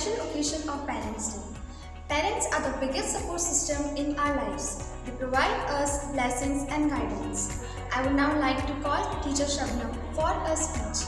special occasion of Parents' Day. Parents are the biggest support system in our lives. They provide us blessings and guidance. I would now like to call Teacher Shabnam for a speech.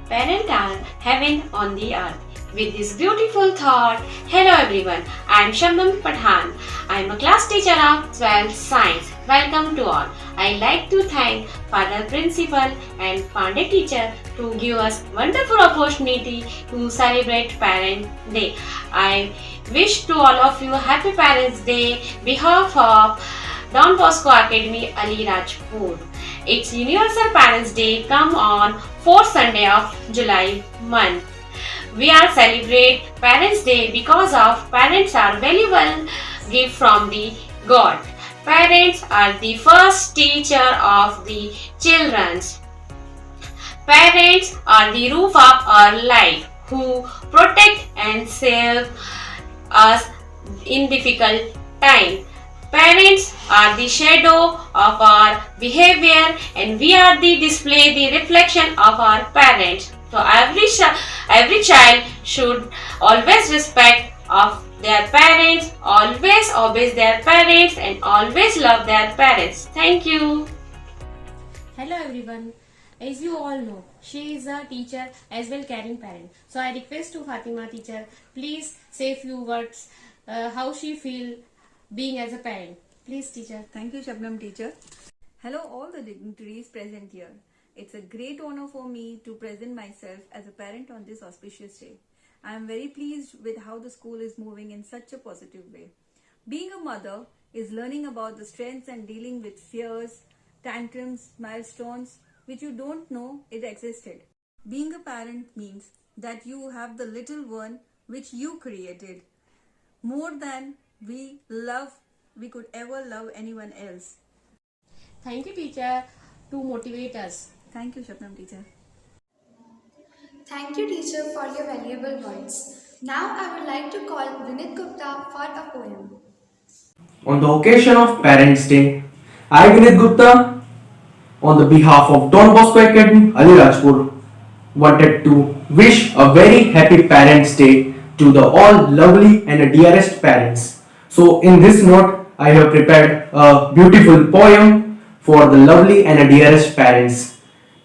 Parents are heaven on the earth. With this beautiful thought, hello everyone, I am Shabnam Pathan. I am a class teacher of 12th Science. Welcome to all. I like to thank Father Principal and Pandey teacher to give us wonderful opportunity to celebrate Parent Day. I wish to all of you Happy Parents Day behalf of Don Bosco Academy, Ali Rajpur. It's Universal Parents Day come on 4th Sunday of July month. We are celebrate Parents Day because of parents are valuable gift from the God. Parents are the first teacher of the children. Parents are the roof of our life who protect and save us in difficult time. Parents are the shadow of our behavior and we are the display, the reflection of our parents. So every child should always respect of their parents, always obey their parents and always love their parents. Thank you. Hello everyone. As you all know, she is a teacher as well caring parent. So I request to Fatima teacher, please say few words how she feel being as a parent. Please teacher. Thank you, Shabnam teacher. Hello all the dignitaries present here. It's a great honor for me to present myself as a parent on this auspicious day. I am very pleased with how the school is moving in such a positive way. Being a mother is learning about the strengths and dealing with fears, tantrums, milestones which you don't know it existed. Being a parent means that you have the little one which you created more than we could ever love anyone else. Thank you teacher to motivate us. Thank you, Shabnam teacher. Thank you, teacher, for your valuable words. Now I would like to call Vinit Gupta for a poem. On the occasion of Parents' Day, I, Vinit Gupta, on the behalf of Don Bosco Academy, Alirajpur, wanted to wish a very happy Parents' Day to the all lovely and dearest parents. So, in this note, I have prepared a beautiful poem for the lovely and dearest parents.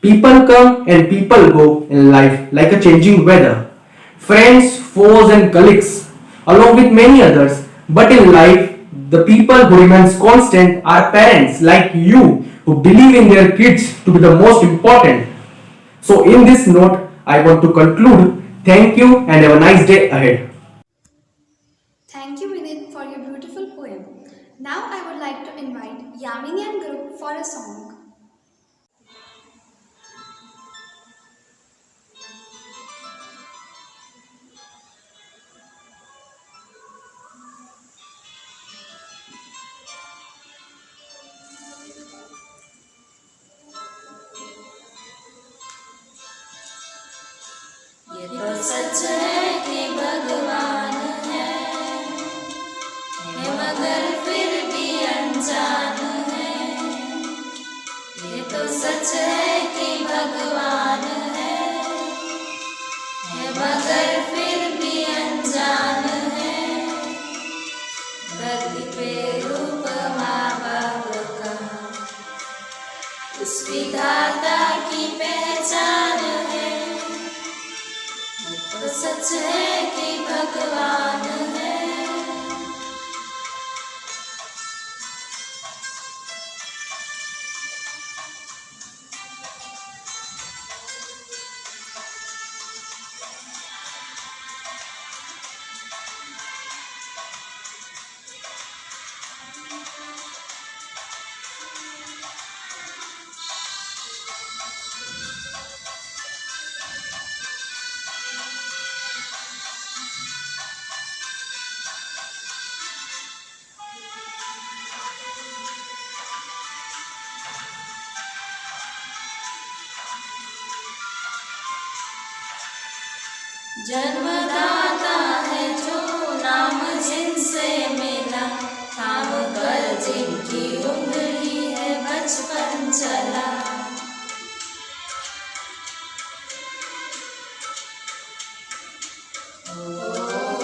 People come and people go in life like a changing weather. Friends, foes, and colleagues, along with many others. But in life, the people who remains constant are parents like you who believe in their kids to be the most important. So, in this note, I want to conclude. Thank you and have a nice day ahead. Thank you, Vinit, for your beautiful poem. Now I would like to invite Yamini and group for a song. ये तो सच है कि भगवान है मगर फिर भी अनजान है। ये तो सच है कि भगवान है मगर फिर भी अनजान है। धरती पे रूप माँ बाप का उस विधाता की पहचान है। तो सच है कि भगवान है। जन्मदाता है जो नाम जिनसे मिला, थाम कर जिनकी उंगली है बचपन चला। ओ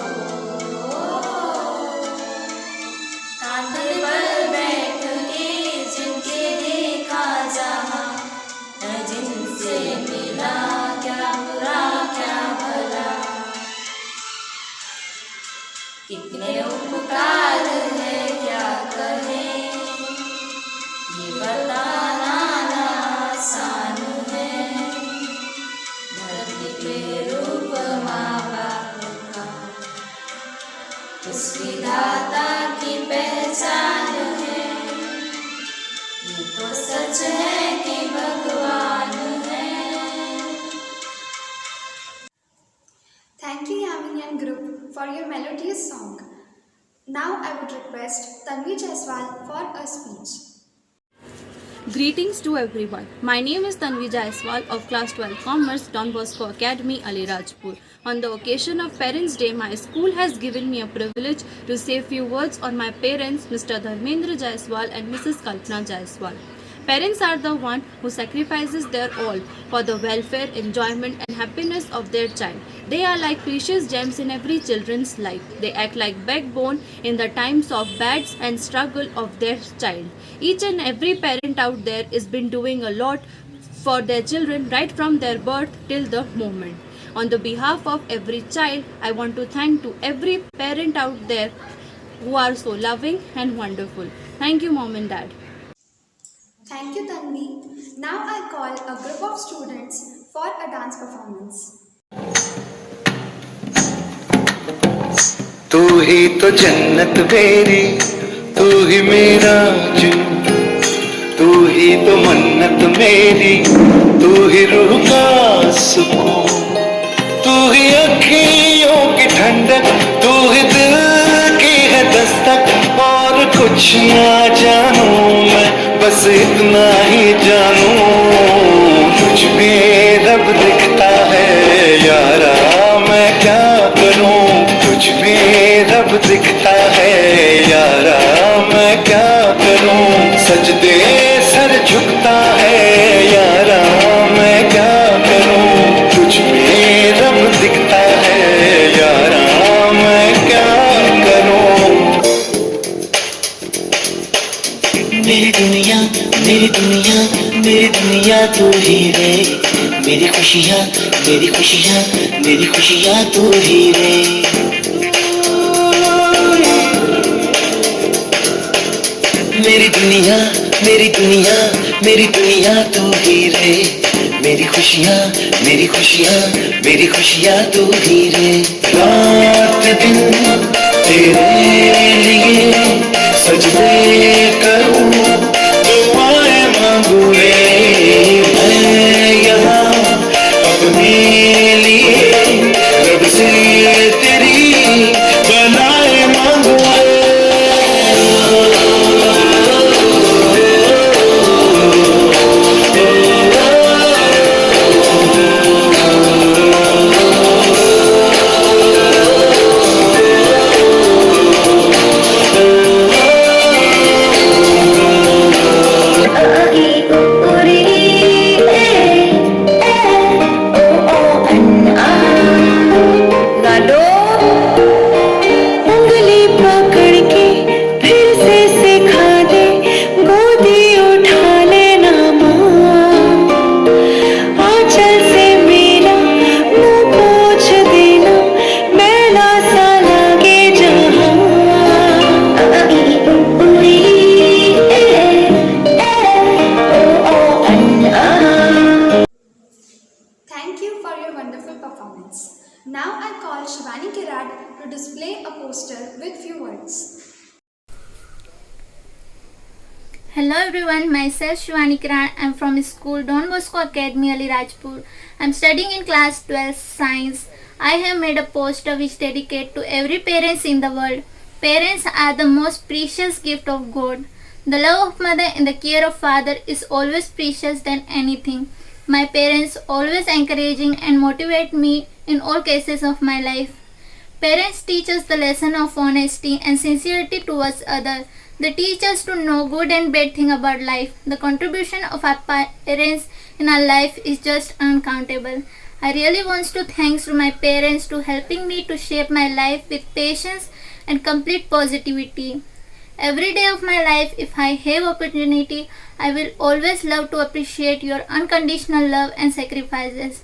for your melodious song. Now I would request Tanvi Jaiswal for a speech. Greetings to everyone. My name is Tanvi Jaiswal of Class 12 Commerce, Don Bosco Academy, Alirajpur. On the occasion of Parents' Day, my school has given me a privilege to say a few words on my parents, Mr. Dharmendra Jaiswal and Mrs. Kalpana Jaiswal. Parents are the one who sacrifices their all for the welfare, enjoyment and happiness of their child. They are like precious gems in every children's life. They act like backbone in the times of bads and struggle of their child. Each and every parent out there has been doing a lot for their children right from their birth till the moment. On the behalf of every child, I want to thank to every parent out there who are so loving and wonderful. Thank you, Mom and Dad. Thank you, Tanvi. Now I call a group of students for a dance performance. तू ही तो जन्नत मेरी, तू ही मेरा जुनून, तू ही तो मन्नत मेरी, तू ही रूह का सुकून, तू ही अखियों की ठंडक, तू ही दिल की है दस्तक। और कुछ ना जानूं मैं, बस इतना ही जानूं, तुझ में रब दिखता है यारा, मैं क्या करूं। तुझ में रब दिखता है यारा, मैं क्या करूं। सजदे सर झुकता है यारा, मैं क्या करूं। तुझ में रब दिखता है यारा, मैं क्या करूं। मेरी दुनिया, मेरी दुनिया, मेरी दुनिया तू ही रे। मेरी खुशियाँ, मेरी खुशियाँ, मेरी खुशियाँ तू ही रे। मेरी दुनिया, मेरी दुनिया, मेरी दुनिया तू ही रे। मेरी खुशियाँ, मेरी खुशियाँ, मेरी खुशियाँ तू ही रे। रात दिन तेरे लिए सजदे करूं, दुआएं मांगू रे मैं यहाँ अपने लिए, रब से तेरी बनाए मांगू रे। Thank you for your wonderful performance. Now I call Shivani Kirad to display a poster with few words. Hello everyone, myself Shivani Kiran. I'm from school Don Bosco Academy, Alirajpur. I'm studying in class 12 science. I have made a poster which dedicate to every parents in the world. Parents are the most precious gift of God. The love of mother and the care of father is always precious than anything. My parents always encouraging and motivate me in all cases of my life. Parents teach us the lesson of honesty and sincerity towards others. They teach us to know good and bad thing about life. The contribution of our parents in our life is just uncountable. I really want to thanks to my parents to helping me to shape my life with patience and complete positivity. Every day of my life, if I have opportunity, I will always love to appreciate your unconditional love and sacrifices.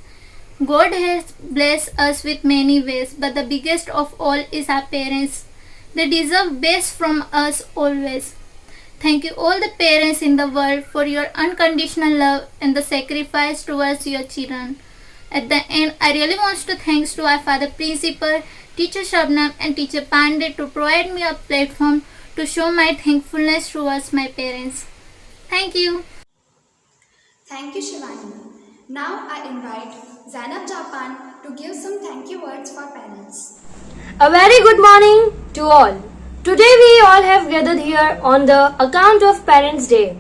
God has blessed us with many ways, but the biggest of all is our parents. They deserve best from us always. Thank you all the parents in the world for your unconditional love and the sacrifice towards your children. At the end, I really want to thanks to our father principal, teacher Shabnam and teacher Pandey to provide me a platform to show my thankfulness towards my parents. Thank you. Thank you, Shivani. Now I invite Zainab Japan to give some thank you words for parents. A very good morning to all. Today we all have gathered here on the account of Parents' Day.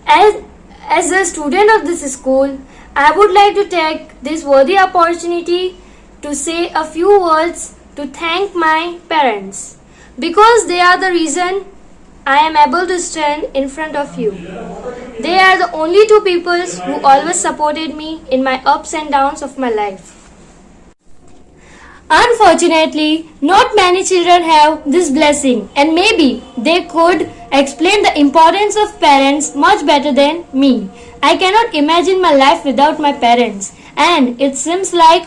As a student of this school, I would like to take this worthy opportunity to say a few words to thank my parents because they are the reason I am able to stand in front of you. They are the only two people who always supported me in my ups and downs of my life. Unfortunately, not many children have this blessing, and maybe they could explain the importance of parents much better than me. I cannot imagine my life without my parents, and it seems like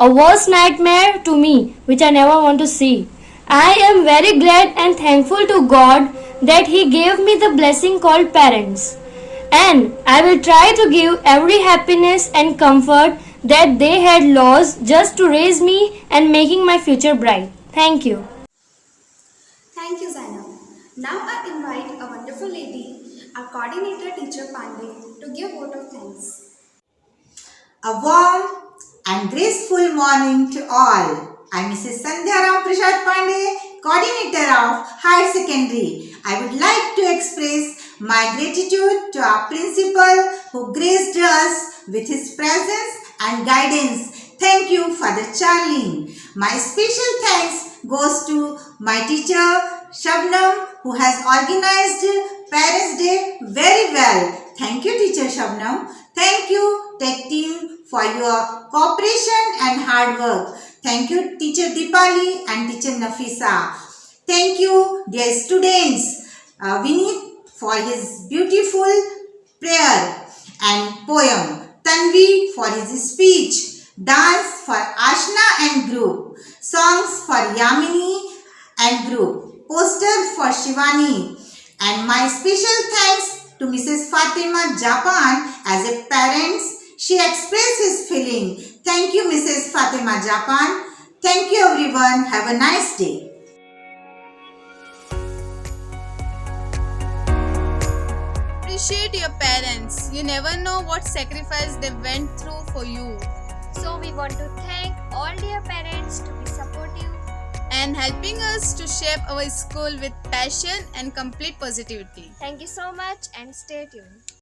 a worst nightmare to me, which I never want to see. I am very glad and thankful to God that He gave me the blessing called parents, and I will try to give every happiness and comfort that they had lost just to raise me and making my future bright. Thank you. Thank you, Zainab. Now I invite a wonderful lady, our coordinator teacher Pandey, to give vote of thanks. A warm and graceful morning to all. I'm Mrs. Sandhya Ram Prasad Pandey, coordinator of Higher Secondary. I would like to express my gratitude to our principal who graced us with his presence and guidance. Thank you, Father Charlene. My special thanks goes to my teacher Shabnam who has organized Parents' Day very well. Thank you, teacher Shabnam. Thank you, tech team, for your cooperation and hard work. Thank you, teacher Dipali and teacher Nafisa. Thank you, dear students. Vineet for his beautiful prayer and poem. Tanvi for his speech, dance for Ashna and group, songs for Yamini and group, poster for Shivani, and my special thanks to Mrs. Fatima Japan as a parent. She expressed his feeling. Thank you, Mrs. Fatima Japan. Thank you, everyone. Have a nice day. Appreciate your parents. You never know what sacrifice they went through for you. So we want to thank all dear parents to be supportive And helping us to shape our school with passion and complete positivity. Thank you so much and stay tuned.